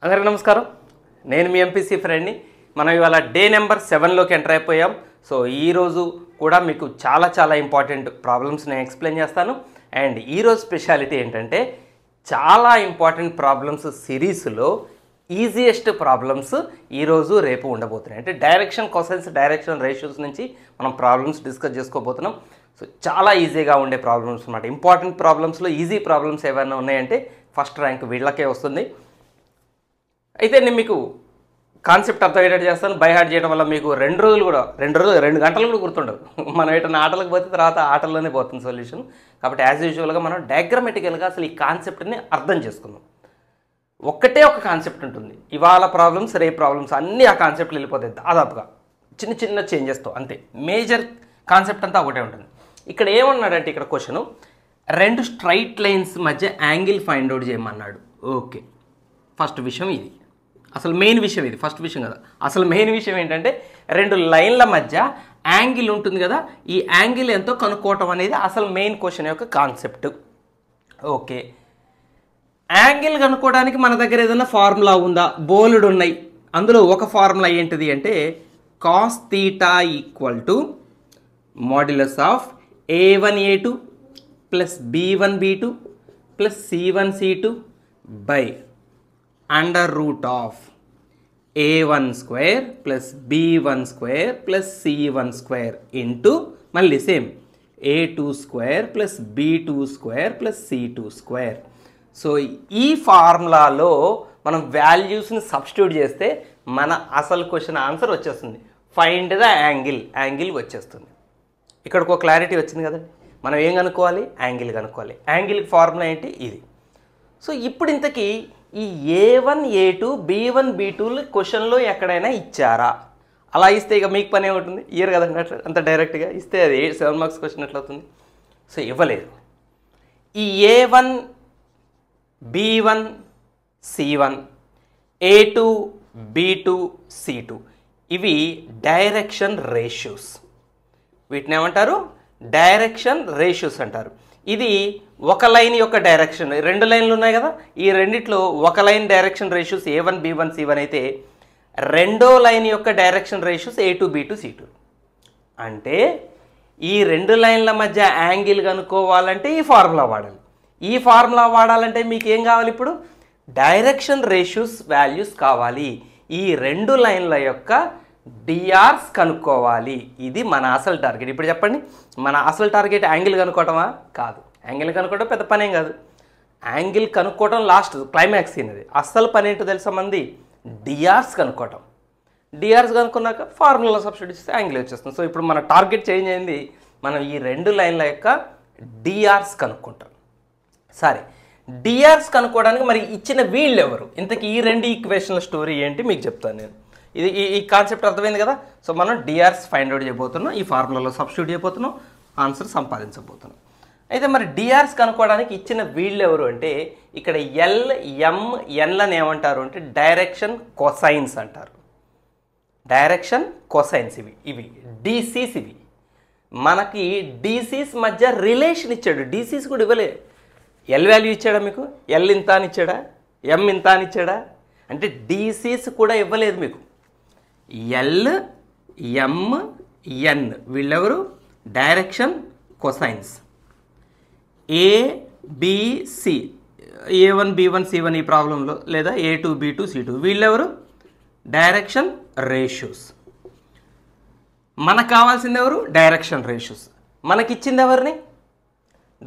అందరికీ నమస్కారం. నేను మీ ఎంపీసీ ఫ్రెండ్ని. మనం ఇవాళ డే నెంబర్ 7లోకి ఎంటర్ అయిపోయాం. సో ఈరోజు కూడా మీకు చాలా ఇంపార్టెంట్ ప్రాబ్లమ్స్ నేను ఎక్స్ప్లెయిన్ చేస్తాను. అండ్ ఈరోజు స్పెషాలిటీ ఏంటంటే చాలా ఇంపార్టెంట్ ప్రాబ్లమ్స్ సిరీస్లో ఈజియెస్ట్ ప్రాబ్లమ్స్ ఈరోజు రేపు ఉండబోతున్నాయి. అంటే డైరెక్షన్ కొసైన్స్ డైరెక్షన్ రేషియోస్ నుంచి మనం ప్రాబ్లమ్స్ డిస్కస్ చేసుకోబోతున్నాం. సో చాలా ఈజీగా ఉండే ప్రాబ్లమ్స్ అన్నమాట. ఇంపార్టెంట్ ప్రాబ్లమ్స్లో ఈజీ ప్రాబ్లమ్స్ ఏమైనా ఉన్నాయంటే ఫస్ట్ ర్యాంక్ వీళ్ళకే వస్తుంది. అయితే నేను మీకు కాన్సెప్ట్ అర్థమయ్యేటట్టు చేస్తాను. బై హార్ట్ చేయడం వల్ల మీకు 2 గంటలు కూడా గుర్తుండదు. మనం ఏటన్నా ఆటలకు పోతే తర్వాత ఆటల్లోనే పోతుంది సొల్యూషన్. కాబట్టి యాజ్ యూజువల్గా మనం డయాగ్రమెటికల్గా అసలు ఈ కాన్సెప్ట్ని అర్థం చేసుకుందాం. ఒక్కటే ఒక కాన్సెప్ట్ ఉంటుంది. ఇవాళ ప్రాబ్లమ్స్ రేపు ప్రాబ్లమ్స్ అన్నీ ఆ కాన్సెప్ట్లు వెళ్ళిపోతాయి దాదాపుగా చిన్న చేంజెస్తో, అంతే. మేజర్ కాన్సెప్ట్ అంతా ఒకటే ఉంటుంది. ఇక్కడ ఏమన్నాడంటే ఇక్కడ క్వశ్చను 2 స్ట్రైట్ లైన్స్ మధ్య యాంగిల్ ఫైండ్ అవుట్ చేయమన్నాడు. ఓకే, ఫస్ట్ విషయం ఇది, అసలు మెయిన్ విషయం ఇది. ఫస్ట్ విషయం కదా, అసలు మెయిన్ విషయం ఏంటంటే 2 లైన్ల మధ్య యాంగిల్ ఉంటుంది కదా, ఈ యాంగిల్ ఎంతో కనుక్కోవటం అనేది అసలు మెయిన్ క్వశ్చన్ యొక్క కాన్సెప్ట్. ఓకే, యాంగిల్ కనుక్కోవడానికి మన దగ్గర ఏదైనా ఫార్ములా ఉందా? బోలెడు ఉన్నాయి. అందులో ఒక ఫార్ములా ఏంటిది అంటే cos theta equal to modulus of a1a2 plus b1b2 plus c1c2 by under root of a1 square plus b1 square plus c1 square into మళ్ళీ same a2 square plus b2 square plus c2 square. So ఈ ఫార్ములాలో మనం వాల్యూస్ని substitute చేస్తే మన అసలు question answer వచ్చేస్తుంది. Find the angle వచ్చేస్తుంది. ఇక్కడికి ఒక క్లారిటీ వచ్చింది కదండి. మనం ఏం కనుక్కోవాలి? యాంగిల్ కనుక్కోవాలి. యాంగిల్కి ఫార్ములా ఏంటి? ఇది. సో ఇప్పుడు ఇంతకీ ఈ a1 a2 b1 b2 క్వశ్చన్లో ఎక్కడైనా ఇచ్చారా? అలా ఇస్తే ఇక మీకు పని ఏముంటుంది? ఇయర్ కదండి అట్లా అంత డైరెక్ట్గా ఇస్తే అది 7 మార్క్స్ క్వశ్చన్ ఎట్లా అవుతుంది? సో ఇవ్వలేదు. ఈ a1 b1 c1 a2 b2 c2 ఇవి డైరెక్షన్ రేషియోస్. వీటిని ఏమంటారు? డైరెక్షన్ రేషియోస్ అంటారు. ఇది ఒక లైన్ యొక్క డైరెక్షన్. 2 లైన్లు ఉన్నాయి కదా, ఈ రెండిట్లో ఒక line direction ratios a1 b1 c1 అయితే రెండో లైన్ యొక్క direction ratios a2 b2 c2. అంటే ఈ 2 లైన్ల మధ్య యాంగిల్ కనుక్కోవాలంటే ఈ ఫార్ములా వాడాలి. ఈ ఫార్ములా వాడాలంటే మీకు ఏం కావాలి? ఇప్పుడు డైరెక్షన్ రేషియోస్ వాల్యూస్ కావాలి. ఈ 2 లైన్ల యొక్క డిఆర్స్ కనుక్కోవాలి. ఇది మన అసలు టార్గెట్. ఇప్పుడు చెప్పండి, మన అసలు టార్గెట్ యాంగిల్ కనుక్కోవటమా? కాదు. యాంగిల్ కనుక్కోవడం పెద్ద పనేం కాదు. యాంగిల్ కనుక్కోవటం లాస్ట్ క్లైమాక్స్ అనేది. అసలు పని ఏంటో తెలుసా మంది? డిఆర్స్ కనుక్కోవటం. డిఆర్స్ కనుక్కున్నాక ఫార్ములా సబ్స్టిట్యూట్ చేస్తే యాంగిల్ వచ్చేస్తుంది. సో ఇప్పుడు మన టార్గెట్ చేంజ్ అయింది. మనం ఈ 2 లైన్ల యొక్క డిఆర్స్ కనుక్కుంటాం. సరే, డిఆర్స్ కనుక్కోవడానికి మరి ఇచ్చిన వీళ్ళు ఎవరు? ఇంతకీ ఈ 2 ఈక్వేషన్ల స్టోరీ ఏంటి మీకు చెప్తాను నేను. ఇది ఈ కాన్సెప్ట్ అర్థమైంది కదా. సో మనం డిఆర్స్ ఫైండ్ అవుట్ చేయబోతున్నాం. ఈ ఫార్ములాలో సబ్స్టిట్యూట్ చేయబోతున్నాం, ఆన్సర్ సంపాదించబోతున్నాం. అయితే మరి డిఆర్స్ కనుక్కోవడానికి ఇచ్చిన వీళ్ళు ఎవరు అంటే ఇక్కడ ఎన్లను ఏమంటారు అంటే డైరెక్షన్ కొసైన్స్ అంటారు. డైరెక్షన్ కొసైన్స్ ఇవి డీసీస్. ఇవి మనకి డీసీస్ మధ్య రిలేషన్ ఇచ్చాడు. డీసీస్ కూడా ఇవ్వలే. ఎల్ వాల్యూ ఇచ్చాడా మీకు? ఎల్ ఇంత అని ఇచ్చాడా? ఎం ఇంత అని ఇచ్చాడా? అంటే డీసీస్ కూడా ఇవ్వలేదు మీకు. ఎల్ ఎం ఎన్ వీళ్ళెవరు? Direction cosines. ABC a1 b1 c1 ఈ ప్రాబ్లంలో, లేదా a2 b2 c2 వీళ్ళెవరు? Direction ratios. మనకు కావాల్సింది ఎవరు? Direction ratios. మనకిచ్చింది ఎవరిని?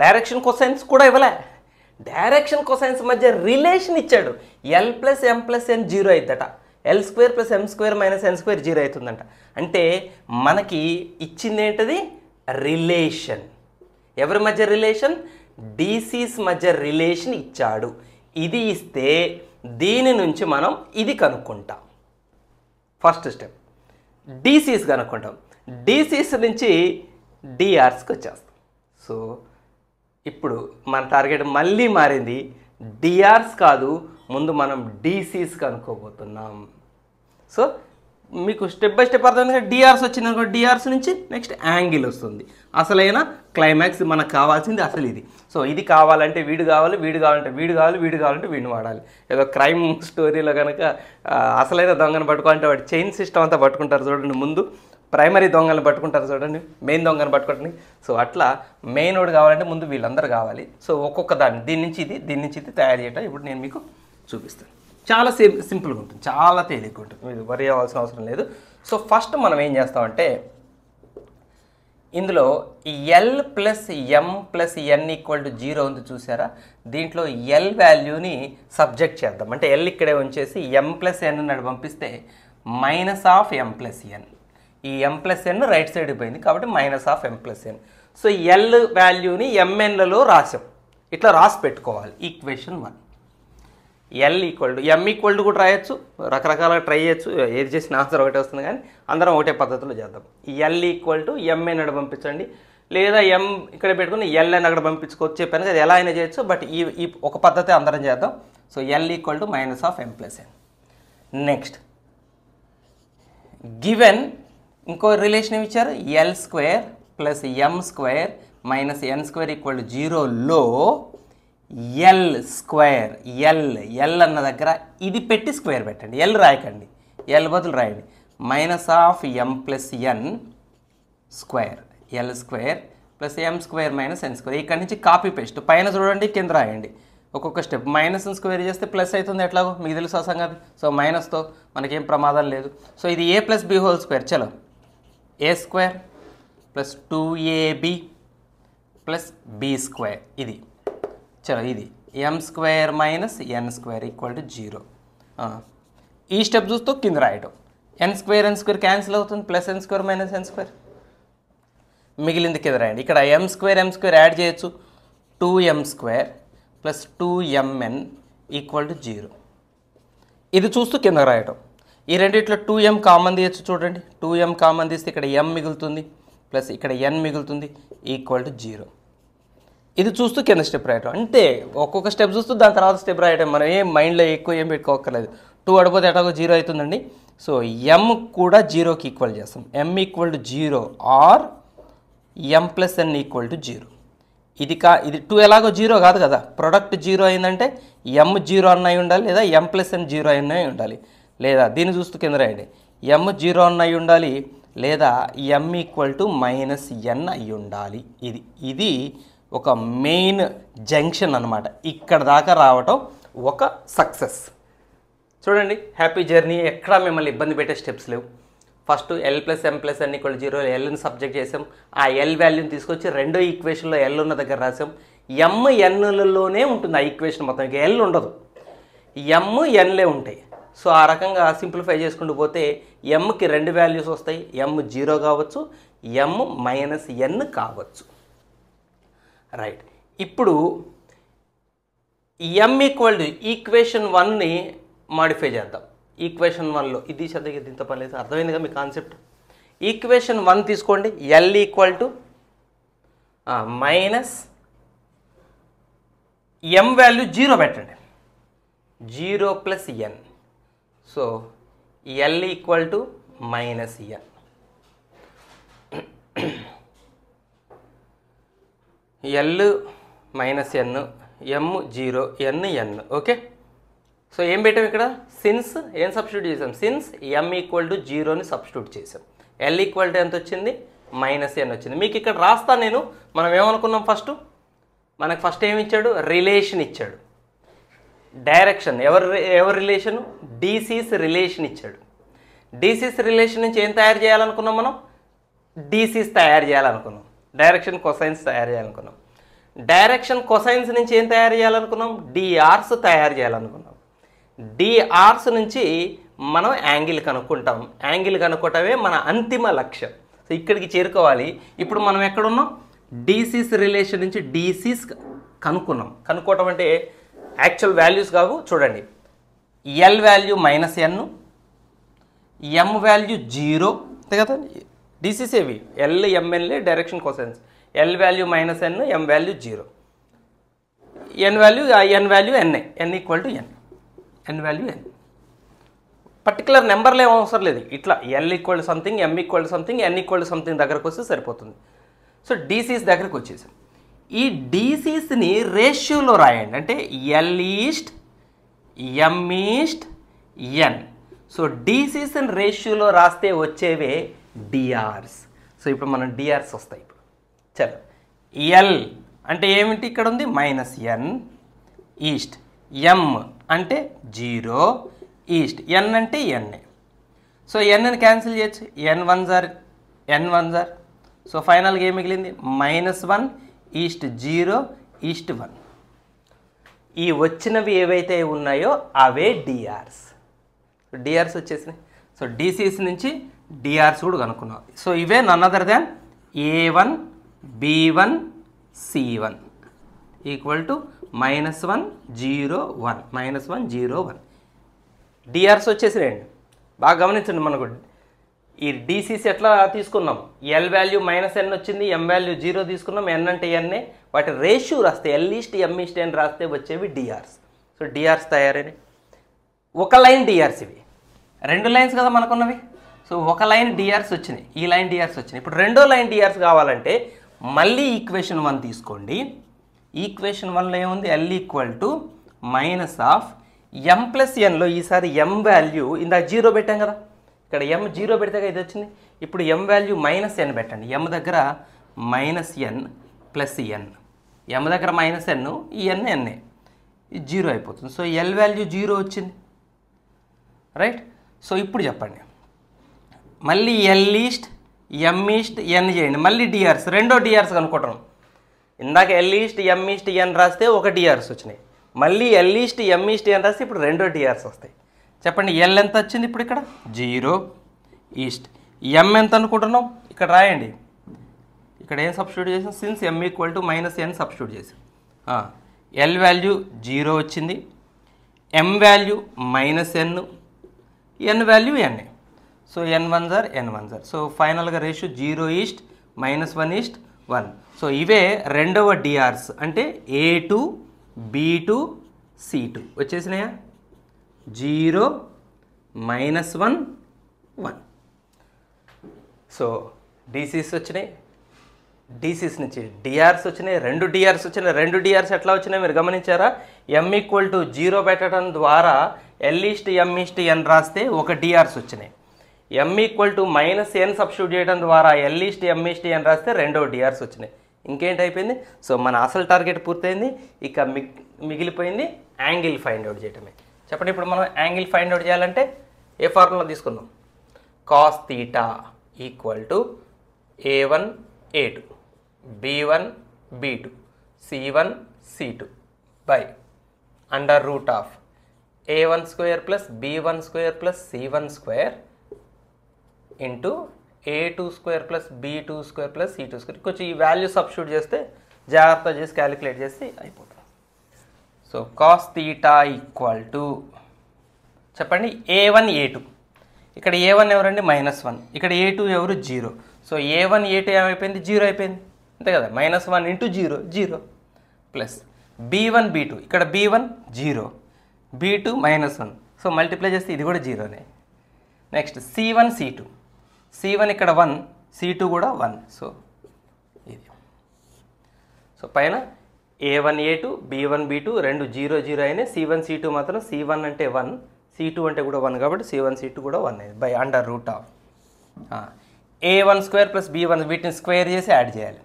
డైరెక్షన్ కొసైన్స్ కూడా ఇవ్వలే. డైరెక్షన్ కొసైన్స్ మధ్య రిలేషన్ ఇచ్చాడు. ఎల్ ప్లస్ ఎం ప్లస్ ఎన్ 0 అవుతుందట. L square plus M square minus N square 0 అవుతుందంట. అంటే మనకి ఇచ్చింది ఏంటది? రిలేషన్. ఎవరి మధ్య రిలేషన్? డీసీస్ మధ్య రిలేషన్ ఇచ్చాడు. ఇది ఇస్తే దీని నుంచి మనం ఇది కనుక్కుంటాం. ఫస్ట్ స్టెప్ డీసీస్ కనుక్కుంటాం. డీసీస్ నుంచి డిఆర్స్కి వచ్చేస్తాం. సో ఇప్పుడు మన టార్గెట్ మళ్ళీ మారింది. డిఆర్స్ కాదు, ముందు మనం డీసీస్ కనుక్కోబోతున్నాం. సో మీకు స్టెప్ బై స్టెప్ అర్థమైంది కదా. డిఆర్స్ వచ్చింది అనుకో, డిఆర్స్ నుంచి నెక్స్ట్ యాంగిల్ వస్తుంది. అసలైన క్లైమాక్స్ మనకు కావాల్సింది అసలు ఇది. సో ఇది కావాలంటే వీడు కావాలి, వీడు కావాలంటే వీడు కావాలి, వీడు కావాలంటే వీడిని వాడాలి. ఏదో క్రైమ్ స్టోరీలో కనుక అసలైన దొంగను పట్టుకోవాలంటే వాడు చైన్ సిస్టమ్ అంతా పట్టుకుంటారు చూడండి. ముందు ప్రైమరీ దొంగలను పట్టుకుంటారు చూడండి, మెయిన్ దొంగను పట్టుకుంటుంది. సో అట్లా మెయిన్ వాడు కావాలంటే ముందు వీళ్ళందరూ కావాలి. సో ఒక్కొక్క దాన్ని దీని నుంచి ఇది తయారు చేయటం ఇప్పుడు నేను మీకు చూపిస్తాను. చాలా సింపుల్గా ఉంటుంది, చాలా తేలిగ్గా ఉంటుంది, మీరు వరి అవ్వాల్సిన అవసరం లేదు. సో ఫస్ట్ మనం ఏం చేస్తామంటే ఇందులో L plus M plus N equal to 0 ఉంది చూసారా. దీంట్లో ఎల్ వాల్యూని సబ్జెక్ట్ చేద్దాం. అంటే ఎల్ ఇక్కడే ఉంచేసి ఎం ప్లస్ ఎన్ నాడు పంపిస్తే minus of M plus N. ఈ M plus N right side పోయింది కాబట్టి minus of M plus N. So L వాల్యూని ఎంఎన్లలో రాసాం. ఇట్లా రాసి పెట్టుకోవాలి. Equation 1. L equal to M equal to కూడా రాయొచ్చు, రకరకాలుగా ట్రై చేయొచ్చు. ఏది చేసిన ఆన్సర్ ఒకటే వస్తుంది, కానీ అందరం ఒకటే పద్ధతిలో చేద్దాం. ఎల్ ఈక్వల్ టు ఎంఎన్ అక్కడ పంపించండి, లేదా ఎం ఇక్కడ పెట్టుకుని ఎల్ఎన్ అక్కడ పంపించుకోవచ్చు. చెప్పాను కదా ఎలా అయినా చేయొచ్చు, బట్ ఈ ఒక పద్ధతి అందరం చేద్దాం. So L equal to minus of M plus N. Next given ఇంకో రిలేషన్ ఏమి ఇచ్చారు, L square plus M square minus N square equal to 0లో ఎల్ స్క్వేర్ ఎల్ అన్న దగ్గర ఇది పెట్టి స్క్వేర్ పెట్టండి. ఎల్ రాయకండి, ఎల్ బదులు రాయండి. Minus of M plus N square, L square plus M square minus N square. ఇక్కడ నుంచి కాపీ పేస్ట్, పైన చూడండి కింద రాయండి. ఒక్కొక్క స్టెప్ మైనస్ స్క్వేర్ చేస్తే ప్లస్ అవుతుంది, ఎట్లాగో మీకు తెలుసు ఆ సంగతి. సో మైనస్తో మనకేం ప్రమాదం లేదు. సో ఇది A plus B whole square. చలో A square plus 2ab plus B square. ఇది చలో ఇది M square minus N square equal to 0. ఈ స్టెప్ చూస్తూ కింద రాయటం. ఎన్ స్క్వేర్ క్యాన్సిల్ అవుతుంది, plus N square minus N square. మిగిలింది కింద రాయండి. ఇక్కడ ఎం స్క్వేర్ యాడ్ చేయొచ్చు. 2m square plus 2mn equal to 0. ఇది చూస్తూ కింద రాయటం. ఈ రెండిట్లో 2m కామన్ తీయచ్చు చూడండి. 2m కామన్ తీస్తే ఇక్కడ m మిగులుతుంది ప్లస్ ఇక్కడ n మిగులుతుంది ఈక్వల్ టు 0. ఇది చూస్తూ కింద స్టెప్ రాయటం. అంటే ఒక్కొక్క స్టెప్ చూస్తూ దాని తర్వాత స్టెప్ రాయటం. మనం ఏం మైండ్లో ఎక్కువ ఏం పెట్టుకోక్కర్లేదు. 2 అడిపోతే ఎటాగో 0 అవుతుందండి. సో m కూడా 0కి ఈక్వల్ చేస్తాం. m equal to 0 or m plus n equal to 0. ఇది 2 ఎలాగో 0 కాదు కదా. ప్రొడక్ట్ 0 అయిందంటే m 0 అన్నవి ఉండాలి, లేదా m ప్లస్ n 0 అన్నవి ఉండాలి, లేదా దీన్ని చూస్తూ కింద రాయండి m 0 అన్నవి ఉండాలి, లేదా m equal to minus n అయి ఉండాలి. ఇది ఒక మెయిన్ జంక్షన్ అన్నమాట. ఇక్కడ దాకా రావటం ఒక సక్సెస్. చూడండి, హ్యాపీ జర్నీ. ఎక్కడా మిమ్మల్ని ఇబ్బంది పెట్టే స్టెప్స్ లేవు. First L plus M plus ఎన్ ఈక్వల్ 0 ఎల్ని సబ్జెక్ట్ చేసాం. ఆ ఎల్ వాల్యూని తీసుకొచ్చి రెండో ఈక్వేషన్లో ఎల్ ఉన్న దగ్గర రాసాం. ఎం ఎన్లలోనే ఉంటుంది ఆ ఈక్వేషన్ మొత్తం, ఇక ఎల్ ఉండదు, ఎం ఎన్లే ఉంటాయి. సో ఆ రకంగా సింప్లిఫై చేసుకుంటూ పోతే ఎంకి 2 వాల్యూస్ వస్తాయి. ఎం 0 కావచ్చు, ఎం మైనస్ ఎన్ కావచ్చు. రైట్. ఇప్పుడు ఎం ఈక్వల్ టు ఈక్వేషన్ 1ని మాడిఫై చేద్దాం. ఈక్వేషన్ 1లో ఇది చదివి దీంతో పని లేదు, అర్థమైందిగా మీ కాన్సెప్ట్. ఈక్వేషన్ 1 తీసుకోండి. L equal to minus M value 0 పెట్టండి, 0 plus N. So L equal to minus N. L minus N, M 0, N. Okay. So ఏం పెట్టాం ఇక్కడ, సిన్స్ ఏం సబ్స్టిట్యూట్ చేసాం, సిన్స్ ఎం ఈక్వల్ టు 0ని సబ్స్టిట్యూట్ చేసాం. ఎల్ ఈక్వల్ టు ఎంత వచ్చింది, మైనస్ ఎన్ వచ్చింది. మీకు ఇక్కడ రాస్తా నేను. మనం ఏమనుకున్నాం, మనకు ఫస్ట్ ఏమి ఇచ్చాడు, రిలేషన్ ఇచ్చాడు. డైరెక్షన్ ఎవరి రిలేషను, డీసీస్ రిలేషన్ ఇచ్చాడు. డీసీస్ రిలేషన్ నుంచి ఏం తయారు చేయాలనుకున్నాం మనం, డీసీస్ తయారు చేయాలనుకున్నాం. డైరెక్షన్ కొసైన్స్ తయారు చేయాలనుకున్నాం. డైరెక్షన్ కొసైన్స్ నుంచి ఏం తయారు చేయాలనుకున్నాం, డిఆర్స్ తయారు చేయాలనుకున్నాం. డిఆర్స్ నుంచి మనం యాంగిల్ కనుక్కుంటాం. యాంగిల్ కనుక్కోవటమే మన అంతిమ లక్ష్యం. సో ఇక్కడికి చేరుకోవాలి. ఇప్పుడు మనం ఎక్కడున్నాం, డీసీస్ రిలేషన్ నుంచి డీసీస్ కనుక్కున్నాం. కనుక్కోవటం అంటే యాక్చువల్ వాల్యూస్ కావు. చూడండి, ఎల్ వాల్యూ మైనస్ ఎన్, ఎం వాల్యూ 0, అంతే కదా. డీసీస్ ఏవి, ఎల్ ఎంఎన్లే direction cosines. L value minus ఎన్, ఎం వాల్యూ 0, ఎన్ వాల్యూ ఎన్ఏ, n equal to n, n value n. Particular నెంబర్లో ఏం అవసరం లేదు, ఇట్లా l equal something, m equal something, n equal something దగ్గరకు వస్తే సరిపోతుంది. సో డీసీస్ దగ్గరకు వచ్చేసాం. ఈ డీసీస్ని రేషియోలో రాయండి, అంటే ఎల్ ఈస్ట్, ఎం ఈస్ట్, ఎన్. సో డీసీస్ని రేషియోలో రాస్తే వచ్చేవే డిఆర్స్. సో ఇప్పుడు మనం డిఆర్స్ వస్తాయి. ఇప్పుడు చలో, ఎల్ అంటే ఏమిటి, ఇక్కడ ఉంది -n ఈస్ట్, ఎం అంటే 0 ఈస్ట్, ఎన్ అంటే ఎన్ఏ. సో ఎన్ని క్యాన్సిల్ చేయొచ్చు, n1 జార్. సో ఫైనల్గా ఏం మిగిలింది, -1 ఈస్ట్ 0 ఈస్ట్ 1. ఈ వచ్చినవి ఏవైతే ఉన్నాయో అవే డిఆర్స్. డిఆర్స్ వచ్చేసినాయి. సో డీసీస్ నుంచి డిఆర్స్ కూడా కనుక్కున్నాం. సో ఇవే none other than A1 B1 C1 equal to -1 0 1 -1 0 1. DRs వచ్చేసినాయండి. బాగా గమనించండి, మనకు ఈ డీసీస్ ఎట్లా తీసుకున్నాం, ఎల్ వాల్యూ -n వచ్చింది, ఎం వాల్యూ 0 తీసుకున్నాం, ఎన్ అంటే ఎన్ఏ. వాటి రేషియో రాస్తే ఎల్ ఈస్ట్ ఎం ఈస్ట్ అని రాస్తే వచ్చేవి డిఆర్స్. So DRs తయారైనవి. ఒక లైన్ డిఆర్స్, ఇవి 2 లైన్స్ కదా మనకున్నవి. సో ఒక లైన్ డిఆర్స్ వచ్చినాయి, ఈ లైన్ డిఆర్స్ వచ్చినాయి. ఇప్పుడు రెండో లైన్ డిఆర్స్ కావాలంటే మళ్ళీ ఈక్వేషన్ 1 తీసుకోండి. ఈక్వేషన్ 1లో ఏముంది, ఎల్ ఈక్వల్ టు -m+nలో ఈసారి ఎం వాల్యూ ఇందాక 0 పెట్టాం కదా, ఇక్కడ ఎం 0 పెడితే ఇది వచ్చింది. ఇప్పుడు ఎం వాల్యూ -n పెట్టండి. ఎం దగ్గర -n ప్లస్ n, ఎం దగ్గర -n, ఈ n ఎన్ఏ, ఇది 0 అయిపోతుంది. సో ఎల్ వాల్యూ 0 వచ్చింది, రైట్. సో ఇప్పుడు చెప్పండి, మళ్ళీ ఎల్ ఈస్ట్ ఎం ఈస్ట్ ఎన్ చేయండి, మళ్ళీ డిఆర్స్, రెండో డిఆర్స్ కనుక్కుంటాం. ఇందాక ఎల్ ఈస్ట్ ఎం ఈస్ట్ ఎన్ రాస్తే ఒక డిఆర్స్ వచ్చినాయి, మళ్ళీ ఎల్ ఈస్ట్ ఎం ఈస్ట్ ఎన్ రాస్తే ఇప్పుడు రెండో డిఆర్స్ వస్తాయి. చెప్పండి, ఎల్ ఎంత వచ్చింది ఇప్పుడు, ఇక్కడ 0 ఈస్ట్, ఎం ఎంత అనుకుంటున్నాం, ఇక్కడ రాయండి. ఇక్కడ ఏం సబ్స్టిట్యూట్ చేసాం, since M equal to -n substitute చేసాం. ఎల్ వాల్యూ 0 వచ్చింది, m value -n, n value ఎన్ఏ. సో n1 జార్. సో ఫైనల్గా రేషియో 0 ఈస్ట్ -1 ఈస్ట్ 1. సో ఇవే రెండవ డిఆర్స్, అంటే A2 B2 C2 వచ్చేసినాయా, 0 -1 1. సో డీసీస్ వచ్చినాయి, డీసీస్ నుంచి డిఆర్స్ వచ్చినాయి, 2 డిఆర్స్ వచ్చినాయి. 2 డిఆర్స్ ఎట్లా వచ్చినాయి మీరు గమనించారా, ఎం ఈక్వల్ టు 0 పెట్టడం ద్వారా ఎల్ ఈస్ట్ ఎం ఈస్ట్ ఎన్ రాస్తే ఒక డిఆర్స్ వచ్చినాయి. ఎం ఈక్వల్ టు -n సబ్స్టిట్యూట్ చేయడం ద్వారా ఎల్ ఈస్ట్ ఎం ఈస్ట్ ఎన్ రాస్తే రెండో డిఆర్స్ వచ్చినాయి. ఇంకేంటి అయిపోయింది. సో మన అసలు టార్గెట్ పూర్తయింది. ఇక మిగిలిపోయింది యాంగిల్ ఫైండ్ అవుట్ చేయడమే. చెప్పండి, ఇప్పుడు మనం యాంగిల్ ఫైండ్ అవుట్ చేయాలంటే ఏ ఫార్ములా తీసుకుందాం, cos θ equal to A1 A2 B1 B2 C1 C2 by √, A1² plus B1² plus C1² into A2² plus B2² plus C2². కొంచెం ఈ వాల్యూ సబ్స్టిట్యూట్ చేస్తే జాగ్రత్త చేసి క్యాలిక్యులేట్ చేస్తే అయిపోతుంది. సో cos θ ఈక్వల్ టు చెప్పండి A1 A2, ఇక్కడ A1 ఎవరండి -1, ఇక్కడ A2 ఎవరు 0. సో A1 A2 ఏమైపోయింది, 0 అయిపోయింది, అంతే కదా. -1 ఇంటూ 0 0 ప్లస్ B1 B2, ఇక్కడ B1 0 B2 -1. సో మల్టిప్లై చేస్తే ఇది కూడా 0నే. నెక్స్ట్ C1 C2, C1 ఇక్కడ 1, C2 కూడా 1. సో ఇది. సో పైన A1 A2 B1 B2 రెండు 0 0 అయినాయి. C1 C2 మాత్రం C1 అంటే 1, C2 అంటే కూడా 1 కాబట్టి C1 C2 కూడా 1 అయింది బై √. A1² ప్లస్ B1 వీటిని స్క్వేర్ చేసి యాడ్ చేయాలి.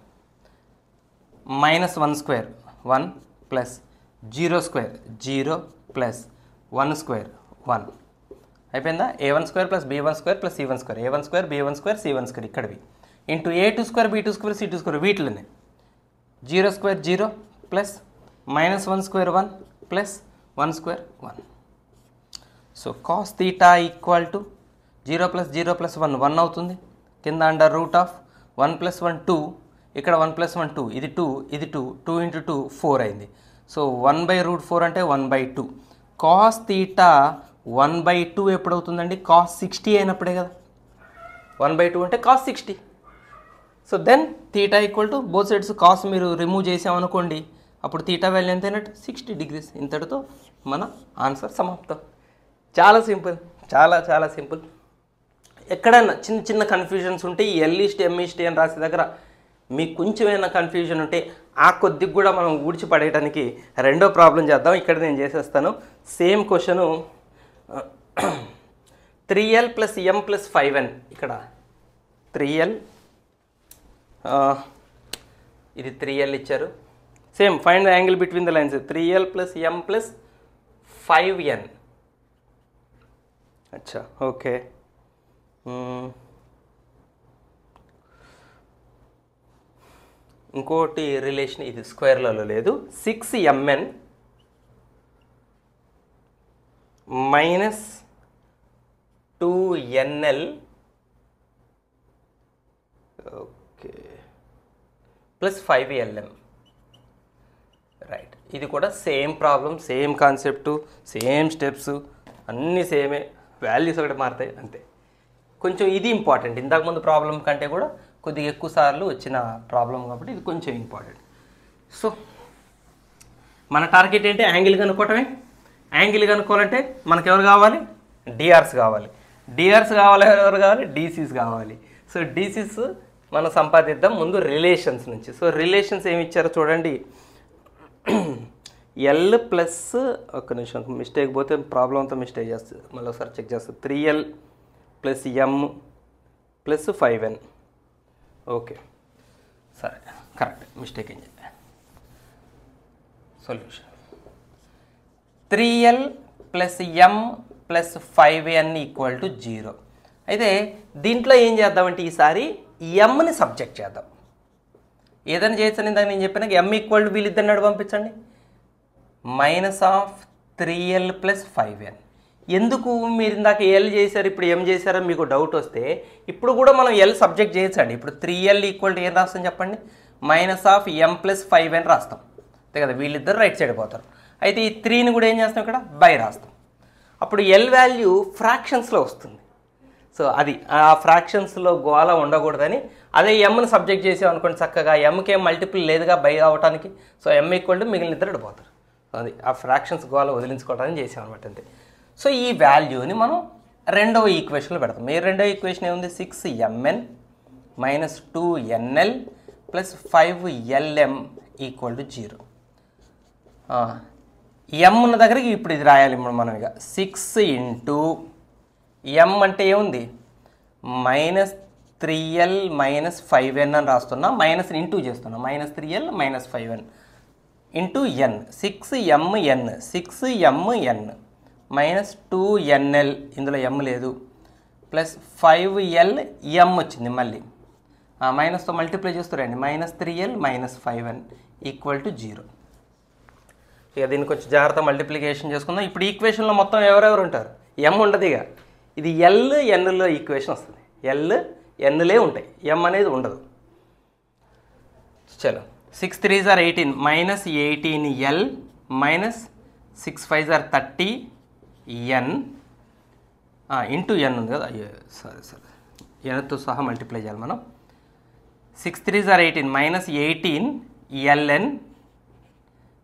-1² 1 ప్లస్ 0² 0 ప్లస్ 1² 1 అయిపోయిందా. A1² plus B1² plus C1², A1² B1² C1² ఇక్కడవి into A2² B2² C2² వీటిలోనే 0² 0 plus -1² 1 plus 1² 1. So cos θ equal to 0 plus 0 plus 1 1 అవుతుంది. కింద √, 1 ప్లస్ 1 2, ఇక్కడ 1 ప్లస్ 1 2, ఇది 2 ఇది 2, 2 ఇంటూ 2 4 అయింది. సో 1/√4 అంటే 1/2. cos θ 1/2 ఎప్పుడవుతుందండి, cos 60 అయినప్పుడే కదా. 1/2 అంటే cos 60. So then θ equal to both sides cos మీరు రిమూవ్ చేసామనుకోండి, అప్పుడు θ వాల్యూ ఎంత అయినట్టు 60 degrees. ఇంతటితో మన ఆన్సర్ సమాప్తం. చాలా సింపుల్. చాలా చాలా సింపుల్. ఎక్కడైనా చిన్న చిన్న కన్ఫ్యూజన్స్ ఉంటే ఈ ఎల్ ఈస్ట్ ఎం ఈస్ట్ అని రాసే దగ్గర మీకు కొంచెమైనా కన్ఫ్యూజన్ ఉంటే ఆ కొద్దిగా కూడా మనం ఊడ్చిపడేయడానికి రెండో ప్రాబ్లం చేద్దాం. ఇక్కడ నేను చేసేస్తాను. Same question 3l + m + 5n. ఇక్కడ 3l ఇది 3l ఇచ్చారు. Same find the angle between the lines 3l + m + 5n. అచ్చా ఓకే. ఇంకోటి రిలేషన్ ఇది స్క్వేర్లలో లేదు. 6mn - 2nl okay plus 5lm. Right, ఇది కూడా same problem, same concept, same steps అన్నీ సేమే, వాల్యూస్ ఒకటి మారుతాయి అంతే. కొంచెం ఇది ఇంపార్టెంట్, ఇంతకుముందు ప్రాబ్లం కంటే కూడా కొద్దిగా ఎక్కువ సార్లు వచ్చిన ప్రాబ్లం కాబట్టి ఇది కొంచెం ఇంపార్టెంట్. సో మన టార్గెట్ ఏంటి? యాంగిల్ కనుక్కోవటమే. యాంగిల్ కనుక్కోవాలంటే మనకు ఎవరు కావాలి? డిఆర్స్ కావాలి. డిఆర్స్ కావాలి, ఎవరు కావాలి? డీసీస్ కావాలి. సో డీసీస్ మనం సంపాదిద్దాం ముందు రిలేషన్స్ నుంచి. సో రిలేషన్స్ ఏమి ఇచ్చారో చూడండి. ఎల్ ప్లస్ ఒక్క నిమిషం, మిస్టేక్ పోతే ప్రాబ్లం అంతా మిస్టేక్ చేస్తుంది, మళ్ళీ ఒకసారి చెక్ చేస్తుంది. 3l + m + 5n. ఓకే సరే, కరెక్ట్, మిస్టేక్ ఏం చెప్పా. Solution 3l + m + 5n = 0. అయితే దీంట్లో ఏం చేద్దామంటే ఈసారి mని సబ్జెక్ట్ చేద్దాం. ఏదైనా చేయొచ్చని ఇందాక నేను చెప్పినా m = వీళ్ళిద్దరిని నడు పంపించండి -3l + 5n. ఎందుకు మీరు ఇందాక ఎల్ చేశారు, ఇప్పుడు ఏం చేశారో మీకు డౌట్ వస్తే ఇప్పుడు కూడా మనం ఎల్ సబ్జెక్ట్ చేయొచ్చండి. ఇప్పుడు 3l = ఏం రాస్తాం చెప్పండి? -m + 5n రాస్తాం అంతే కదా. వీళ్ళిద్దరు రైట్ సైడ్ పోతారు. అయితే ఈ 3ని కూడా ఏం చేస్తాం? ఇక్కడ బై రాస్తాం. అప్పుడు ఎల్ వాల్యూ ఫ్రాక్షన్స్లో వస్తుంది. సో అది ఆ ఫ్రాక్షన్స్లో గోళ ఉండకూడదని అదే ఎమ్ని సబ్జెక్ట్ చేసాం అనుకోండి, చక్కగా ఎంకి ఏం మల్టిపుల్ లేదుగా బై అవడానికి. సో m = మిగిలిన ఇద్దరు పోతారు. అది ఆ ఫ్రాక్షన్స్ గోళ వదిలించుకోవడానికి చేసాం అనమాట అంతే. సో ఈ వాల్యూని మనం రెండవ ఈక్వేషన్లో పెడతాం. మీ రెండవ ఈక్వేషన్ ఏముంది? 6mn - 2nl + 5lm = 0. m ఉన్న దగ్గరికి ఇప్పుడు ఇది రాయాలి మనం. ఇక 6 × m అంటే ఏముంది? -3l - 5n అని రాస్తున్నా, మైనస్ ఇంటూ చేస్తున్నా. -3l - 5n into n. 6mn 6mn -2nl, ఇందులో m లేదు, ప్లస్ 5lm వచ్చింది మళ్ళీ. మైనస్తో మల్టిప్లై చేస్తారండి. -3l - 5n = 0. ఇక దీన్ని కొంచెం జాగ్రత్త మల్టిప్లికేషన్ చేసుకుందాం. ఇప్పుడు ఈక్వేషన్లో మొత్తం ఎవరెవరు ఉంటారు? m ఉండదు. ఇక ఇది ఎల్ ఎన్లో ఈక్వేషన్ వస్తుంది. ఎల్ ఎన్లే ఉంటాయి, m అనేది ఉండదు. చలో 6 3s are 18 -18l -6 5s are 30n into n ఉంది కదా. సరే ఎన్తో సహా మల్టిప్లై చేయాలి మనం. 6 3s are 18 -18ln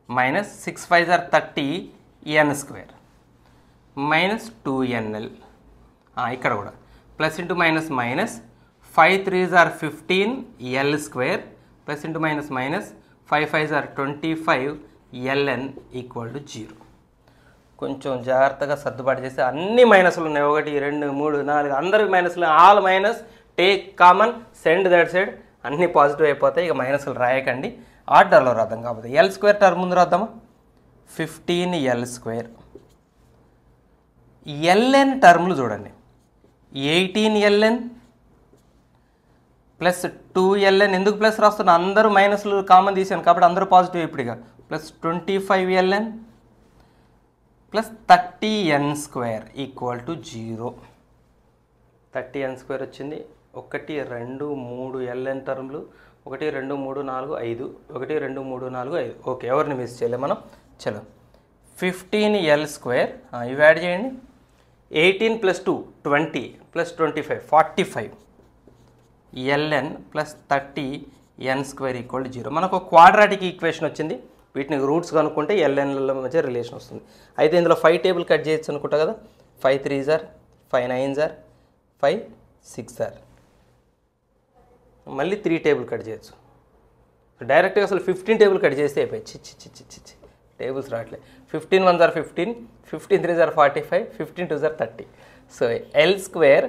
-6 5s are 30n² -2nl. ఇక్కడ కూడా plus into minus minus 5 3s are 15l² plus into minus minus 5 5s are 25ln = 0. కొంచెం జాగ్రత్తగా సర్దుబాటు చేస్తే అన్ని మైనస్లు ఉన్నాయి. 1 2 3 4 అందరికి మైనస్లు. All minus take common, send that side, అన్నీ పాజిటివ్ అయిపోతాయి. ఇక మైనస్లు రాయకండి, ఆర్డర్లో రాద్దాం. కాకపోతే l² టర్మ్ ముందు రాద్దామా? 15l². ln టర్మ్లు చూడండి. 18ln plus 2ln. ఎందుకు ప్లస్ రాస్తున్నా? అందరూ మైనస్లు కామన్ తీసాను కాబట్టి అందరూ పాజిటివ్. ఇప్పుడు ఇక plus 25ln plus 30n² = 0. 30n² వచ్చింది. 1 2 3 ln టర్మ్లు 1 2 3 4 5 1 2 3 4 5. ఓకే, ఎవరిని మిస్ చేయలే మనం. చలో 15l². ఇవి యాడ్ చేయండి. 18 + 2 20 + 25 45 ln ప్లస్ 30n² = 0. మనకు క్వాడ్రాటిక్ ఈక్వేషన్ వచ్చింది. వీటిని రూట్స్ కనుక్కుంటే lnల మధ్య రిలేషన్ వస్తుంది. అయితే ఇందులో 5 టేబుల్ కట్ చేయొచ్చు అనుకుంటా కదా. 5 3s are 5 9s are 5 6 are మళ్ళీ 3 టేబుల్ కట్ చేయొచ్చు. డైరెక్ట్గా అసలు 15 టేబుల్ కట్ చేస్తే అయిపోయి చి టేబుల్స్ రావట్లే. 15 1s are 15, 15 3s are 45, 15 2s are 30. So l square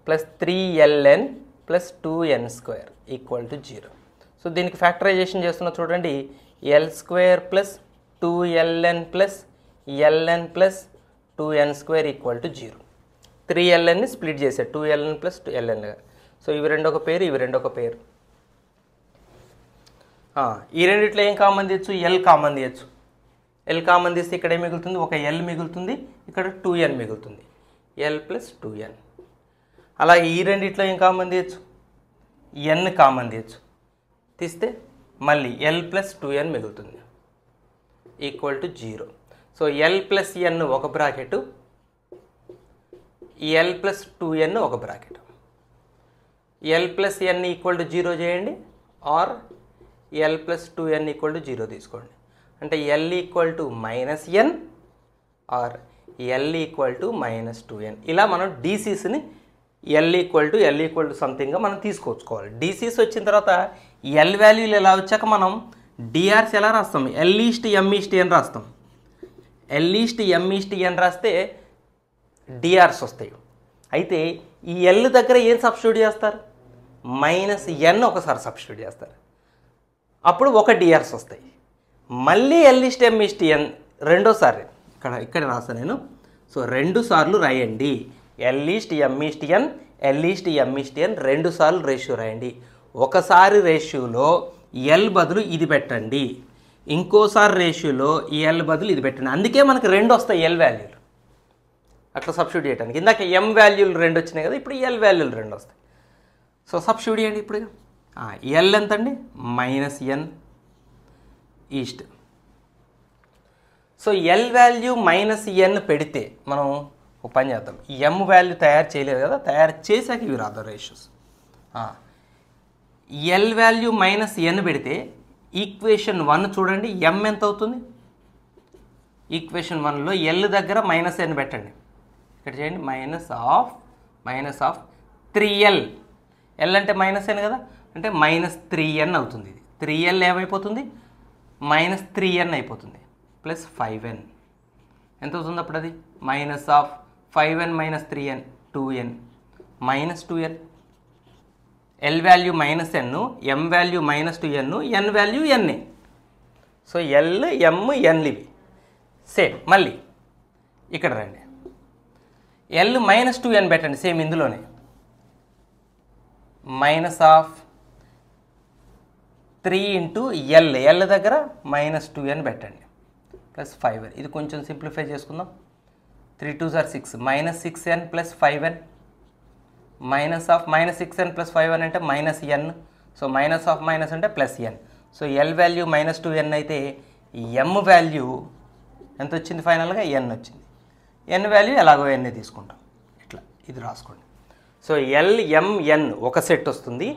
plus 3ln plus 2n square equal to 0. So దీనికి ఫ్యాక్టరైజేషన్ చేస్తున్నా చూడండి. L square plus 2ln plus ln plus 2n square equal to 0. 3lnని split చేశారు 2ln plus 2lnగా. So ఇవి రెండు ఒక పేరు, ఇవి రెండు ఒక పేరు. ఈ రెండిట్లో ఏం కామన్ తీయచ్చు? ఎల్ కామన్ తీయచ్చు. ఎల్ కామన్ తీస్తే ఇక్కడ ఏం మిగులుతుంది? ఒక ఎల్ మిగులుతుంది, ఇక్కడ 2n మిగులుతుంది. L plus 2n. అలాగే ఈ రెండిట్లో ఏం కామన్ తీయచ్చు? ఎన్ కామన్ తీయచ్చు. తీస్తే మళ్ళీ ఎల్ ప్లస్ 2n మిగులుతుంది equal to 0. So l plus n ఒక బ్రాకెట్, ఎల్ ప్లస్ 2n ఒక bracket. L plus N equal to 0 చేయండి, or l plus 2n equal to 0 తీసుకోండి. అంటే l equal to minus n or l equal to minus 2n. ఇలా మనం డీసీస్ని l equal to సంథింగ్గా మనం తీసుకొచ్చుకోవాలి. డీసీస్ వచ్చిన తర్వాత ఎల్ వాల్యూలు ఎలా వచ్చాక మనం డిఆర్స్ ఎలా రాస్తాం? ఎల్ ఈస్ట్ ఎం ఈస్ట్ ఎన్ రాస్తాం. ఎల్ ఈస్ట్ ఎం ఈస్ట్ ఎన్ రాస్తే డిఆర్స్ వస్తాయి. అయితే ఈ ఎల్ దగ్గర ఏం సబ్స్టిట్యూట్ చేస్తారు? మైనస్ ఎన్ ఒకసారి సబ్స్టిట్యూట్ చేస్తారు, అప్పుడు ఒక డిఆర్స్ వస్తాయి. మళ్ళీ ఎల్ ఈస్ట్ ఎం ఈస్ట్ ఎన్ రెండోసారి ఇక్కడ రాస్తాను నేను. సో 2 సార్లు రాయండి. ఎల్ ఈస్ట్ ఎం ఈస్ట్ ఎన్, ఎల్ ఈస్ట్ ఎం ఈస్ట్ ఎన్ 2 సార్లు రేషియో రాయండి. ఒకసారి రేషియోలో ఎల్ బదులు ఇది పెట్టండి, ఇంకోసారి రేషియోలో ఈ ఎల్ బదులు ఇది పెట్టండి. అందుకే మనకి 2 వస్తాయి ఎల్ వాల్యూలు అట్లా సబ్స్టిట్యూట్ చేయడానికి. ఇందాక ఎం వాల్యూలు 2 వచ్చినాయి కదా, ఇప్పుడు ఎల్ వాల్యూలు 2 వస్తాయి. సో సబ్స్టిట్యూట్ చేయండి. ఇప్పుడు ఎల్ ఎంత అండి? Minus n is to. So l value minus n పెడితే మనం ఒక పని చేద్దాం. ఎం వాల్యూ తయారు చేయలేదు కదా, తయారు చేశాక ఇవి రాద్దాం ratios. L value minus n పెడితే ఈక్వేషన్ 1 చూడండి, ఎం ఎంత అవుతుంది? ఈక్వేషన్ 1లో ఎల్ దగ్గర మైనస్ ఎన్ పెట్టండి. ఇక్కడ చేయండి, మైనస్ ఆఫ్ 3l. ఎల్ అంటే మైనస్ ఎన్ కదా, అంటే మైనస్ 3n అవుతుంది. ఇది 3l ఏమైపోతుంది? మైనస్ 3n అయిపోతుంది. ప్లస్ 5n ఎంత అవుతుంది అప్పుడు? అది minus of 5n minus 3n 2n minus 2n. L value minus N, m value minus 2n, n value ఎన్ఏ. సో ఎల్ ఎం ఎన్లు ఇవి సేమ్. మళ్ళీ ఇక్కడ రండి, ఎల్ మైనస్ 2n పెట్టండి సేమ్ ఇందులోనే. మైనస్ ఆఫ్ 3 ఇంటూ ఎల్ దగ్గర మైనస్ 2n పెట్టండి ప్లస్ 5n. ఇది కొంచెం సింప్లిఫై చేసుకుందాం. 3 2s are 6, minus 6n plus 5n. Minus of minus 6n plus 5n అంటే minus n. So minus of minus అంటే plus ఎన్. So l value minus 2n అయితే ఎం value ఎంత వచ్చింది? ఫైనల్గా ఎన్ వచ్చింది. ఎన్ వాల్యూ ఎలాగో ఎన్నే తీసుకుంటాం. ఇట్లా ఇది రాసుకోండి. సో ఎల్ఎంఎన్ ఒక సెట్ వస్తుంది,